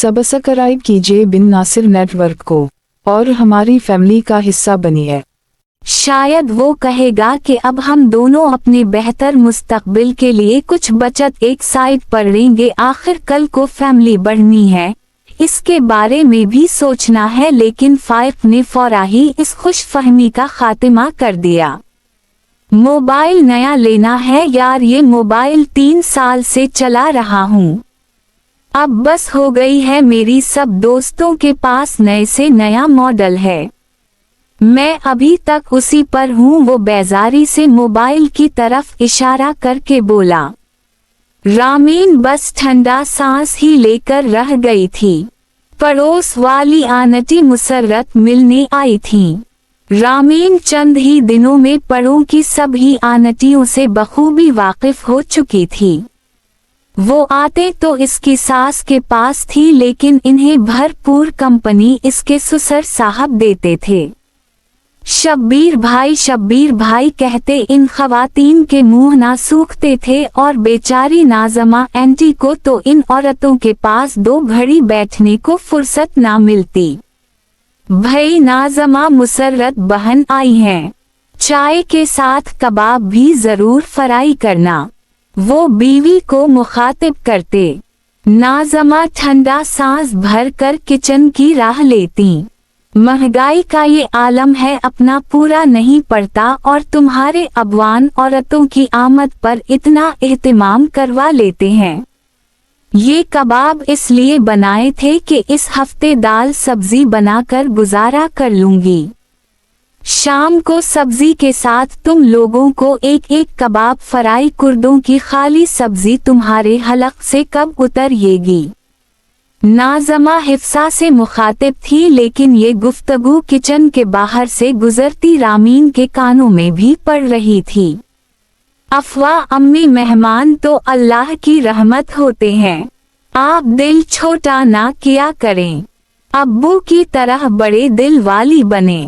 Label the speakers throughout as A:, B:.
A: Subscribe कीजिए बिन Nasir network को और हमारी फैमिली का हिस्सा बनिए।
B: शायद वो कहेगा कि अब हम दोनों अपने बेहतर मुस्तकबिल के लिए कुछ बचत एक साइड पर लेंगे। आखिर कल को फैमिली बढ़नी है, इसके बारे में भी सोचना है। लेकिन फाइफ ने फौरा ही इस खुशफहमी का खात्मा कर दिया। मोबाइल नया लेना है यार, ये मोबाइल 3 साल से चला रहा हूँ, अब बस हो गई है। मेरी सब दोस्तों के पास नए से नया मॉडल है, मैं अभी तक उसी पर हूँ। वो बेजारी से मोबाइल की तरफ इशारा करके बोला। रामीन बस ठंडा सांस ही लेकर रह गई थी। पड़ोस वाली आंटी मुसर्रत मिलने आई थी। रामीन चंद ही दिनों में पड़ों की सभी आंटियों से बखूबी वाकिफ हो चुकी थी। वो आते तो इसकी सास के पास थी, लेकिन इन्हें भरपूर कंपनी इसके ससुर साहब देते थे। शब्बीर भाई कहते इन खवातीन के मुंह ना सूखते थे, और बेचारी नाज़मा आंटी को तो इन औरतों के पास 2 घड़ी बैठने को फुर्सत ना मिलती। भाई नाज़मा मुसर्रत बहन आई हैं, चाय के साथ कबाब भी जरूर फ्राई करना, वो बीवी को मुखातिब करते। नाज़मा ठंडा सांस भरकर किचन की राह लेती। महंगाई का ये आलम है, अपना पूरा नहीं पड़ता और तुम्हारे अबवान औरतों की आमद पर इतना एहतिमाम करवा लेते हैं। ये कबाब इसलिए बनाए थे कि इस हफ्ते दाल सब्जी बनाकर गुजारा कर लूंगी, शाम को सब्जी के साथ तुम लोगों को एक एक कबाब फ्राई कुर्दों की खाली सब्जी तुम्हारे हलक से कब उतरेगी। नाज़मा हिफ्सा से मुखातिब थी, लेकिन ये गुफ्तगू किचन के बाहर से गुजरती रामीन के कानों में भी पड़ रही थी। अफवाह अम्मी, मेहमान तो अल्लाह की रहमत होते हैं, आप दिल छोटा ना किया करें, अब्बू की तरह बड़े दिल वाली बने।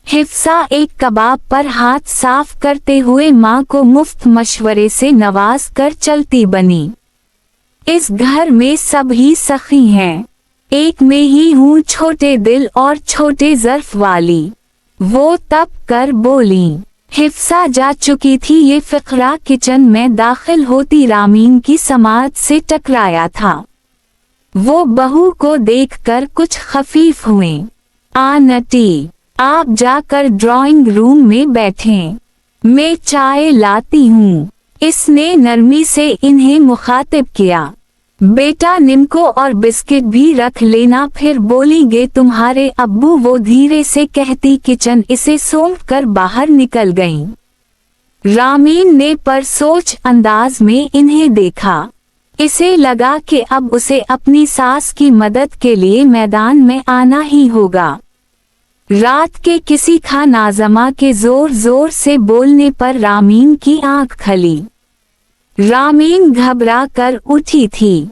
B: हिफ्सा एक कबाब पर हाथ साफ करते हुए माँ को मुफ्त मशवरे से नवाज कर चलती बनी। इस घर में सभी सखी हैं, एक में ही हूँ छोटे दिल और छोटे ज़र्फ वाली, वो तब कर बोली। हिफ्सा जा चुकी थी। ये फ़िक्रा किचन में दाखिल होती रामीन की समात से टकराया था। वो बहू को देखकर कुछ खफीफ हुए। आंटी, आप जाकर ड्राइंग रूम में बैठें, मैं चाय लाती हूँ, इसने नरमी से इन्हें मुखातिब किया। बेटा निम्को और बिस्किट भी रख लेना, फिर बोलेंगे तुम्हारे अब्बू, वो धीरे से कहती किचन इसे सौंप कर बाहर निकल गईं। रामीन ने परसोच अंदाज में इन्हें देखा। इसे लगा कि अब उसे अपनी सास की मदद के लिए मैदान में आना ही होगा। रात के किसी नाज़मा के जोर जोर से बोलने पर रामीन की आंख खली। रामीन घबरा कर उठी थी।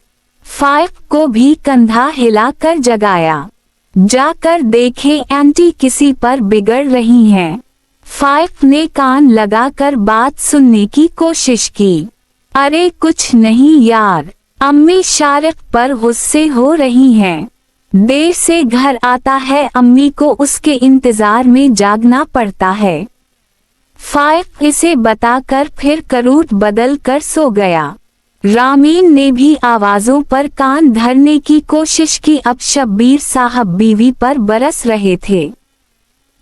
B: फाइफ को भी कंधा हिलाकर जगाया। जाकर देखे आंटी किसी पर बिगड़ रही हैं। फाइफ ने कान लगाकर बात सुनने की कोशिश की। अरे कुछ नहीं यार, अम्मी शारिक पर गुस्से हो रही हैं, देर से घर आता है, अम्मी को उसके इंतजार में जागना पड़ता है। फाइफ इसे बताकर फिर करूट बदल कर सो गया। रामीन ने भी आवाजों पर कान धरने की कोशिश की। अब शब्बीर साहब बीवी पर बरस रहे थे।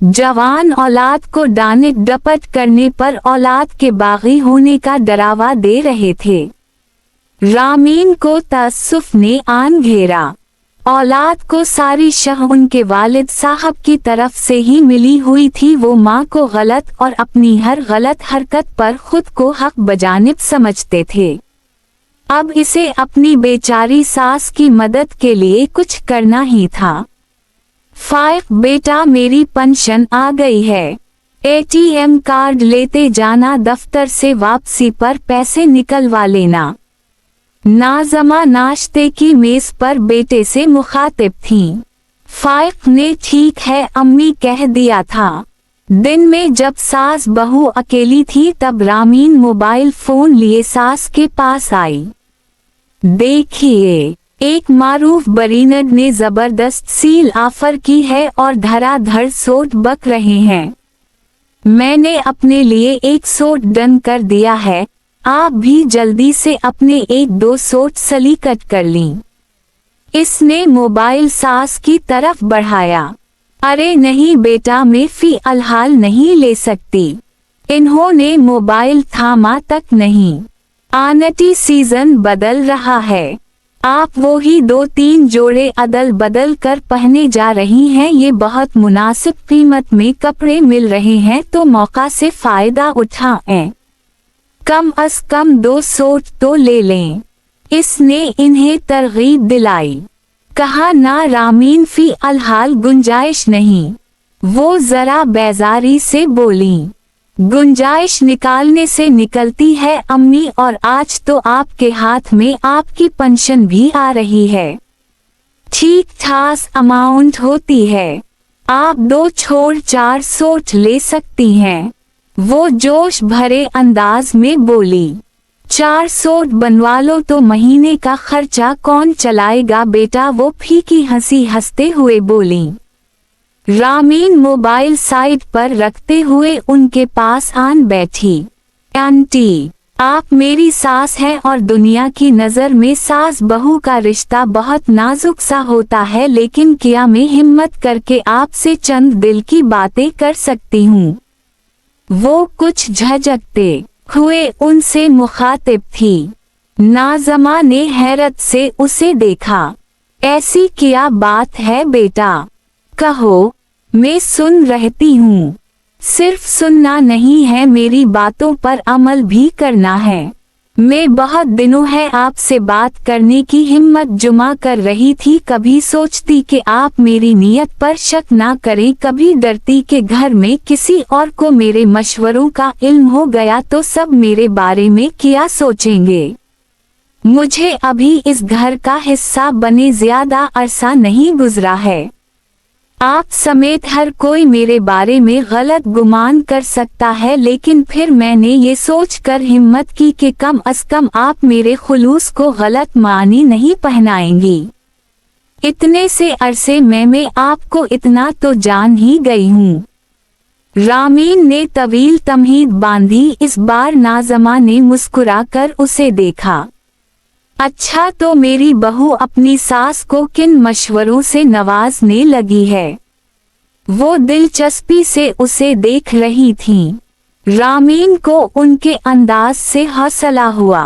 B: जवान औलाद को डांट डपट करने पर औलाद के बागी होने का डरावा दे रहे थे। रामीन को तअस्सुफ ने आन घेरा। औलाद को सारी शह उनके वालिद साहब की तरफ से ही मिली हुई थी। वो माँ को गलत और अपनी हर गलत हरकत पर खुद को हक बजानिब समझते थे। अब इसे अपनी बेचारी सास की मदद के लिए कुछ करना ही था। फाइफ बेटा, मेरी पेंशन आ गई है, एटीएम कार्ड लेते जाना, दफ्तर से वापसी पर पैसे निकलवा लेना। नाज़मा नाश्ते की मेज पर बेटे से मुखातिब थीं। फाइफ ने ठीक है अम्मी कह दिया था। दिन में जब सास बहू अकेली थी तब रामीन मोबाइल फोन लिए सास के पास आई। देखिए, एक मारूफ ब्रांड ने जबरदस्त सील ऑफर की है और धड़ाधड़ सूट बक रहे हैं। मैंने अपने लिए एक सूट डन कर दिया है, आप भी जल्दी से अपने 1-2 सूट सलीकट कर लीं। इसने मोबाइल सास की तरफ बढ़ाया। अरे नहीं बेटा, मैं फ़िलहाल नहीं ले सकती। इन्होंने मोबाइल थामा तक नहीं। आंटी सीजन बदल रहा है, आप वो ही 2-3 जोड़े अदल बदल कर पहने जा रही हैं। ये बहुत मुनासिब कीमत में कपड़े मिल रहे हैं तो मौका से फायदा उठाएं। कम अज कम 2 सूट तो ले लें। इसने इन्हें तरगीब दिलाई। कहा ना रामीन, फ़िलहाल गुंजाइश नहीं। वो जरा बेजारी से बोली। गुंजाइश निकालने से निकलती है अम्मी, और आज तो आपके हाथ में आपकी पेंशन भी आ रही है। ठीक ठाक अमाउंट होती है, आप 2 छोड़ 4 सूट ले सकती हैं। वो जोश भरे अंदाज में बोली। 4 सूट बनवा लो तो महीने का खर्चा कौन चलाएगा बेटा, वो फीकी हंसी हंसते हुए बोली। रामीन मोबाइल साइड पर रखते हुए उनके पास आन बैठी। आंटी, आप मेरी सास हैं और दुनिया की नज़र में सास बहू का रिश्ता बहुत नाजुक सा होता है, लेकिन क्या मैं हिम्मत करके आपसे चंद दिल की बातें कर सकती हूँ? वो कुछ झिझकते हुए उनसे मुखातिब थी। नाज़मा ने हैरत से उसे देखा। ऐसी क्या बात है बेटा, कहो, मैं सुन रहती हूँ। सिर्फ सुनना नहीं है, मेरी बातों पर अमल भी करना है। मैं बहुत दिनों है आपसे बात करने की हिम्मत जुमा कर रही थी। कभी सोचती कि आप मेरी नीयत पर शक ना करें, कभी डरती कि घर में किसी और को मेरे मशवरों का इल्म हो गया तो सब मेरे बारे में क्या सोचेंगे। मुझे अभी इस घर का हिस्सा बने ज्यादा अरसा नहीं गुजरा है। आप समेत हर कोई मेरे बारे में गलत गुमान कर सकता है, लेकिन फिर मैंने ये सोचकर हिम्मत की कि कम अज कम आप मेरे खुलूस को गलत मानी नहीं पहनाएंगी। इतने से अरसे में मैं आपको इतना तो जान ही गई हूँ। रामीन ने तवील तमहीद बांधी। इस बार नाज़मा ने मुस्कुराकर उसे देखा। अच्छा, तो मेरी बहू अपनी सास को किन मशवरों से नवाजने लगी है? वो दिलचस्पी से उसे देख रही थीं। रामीन को उनके अंदाज से हौसला हुआ।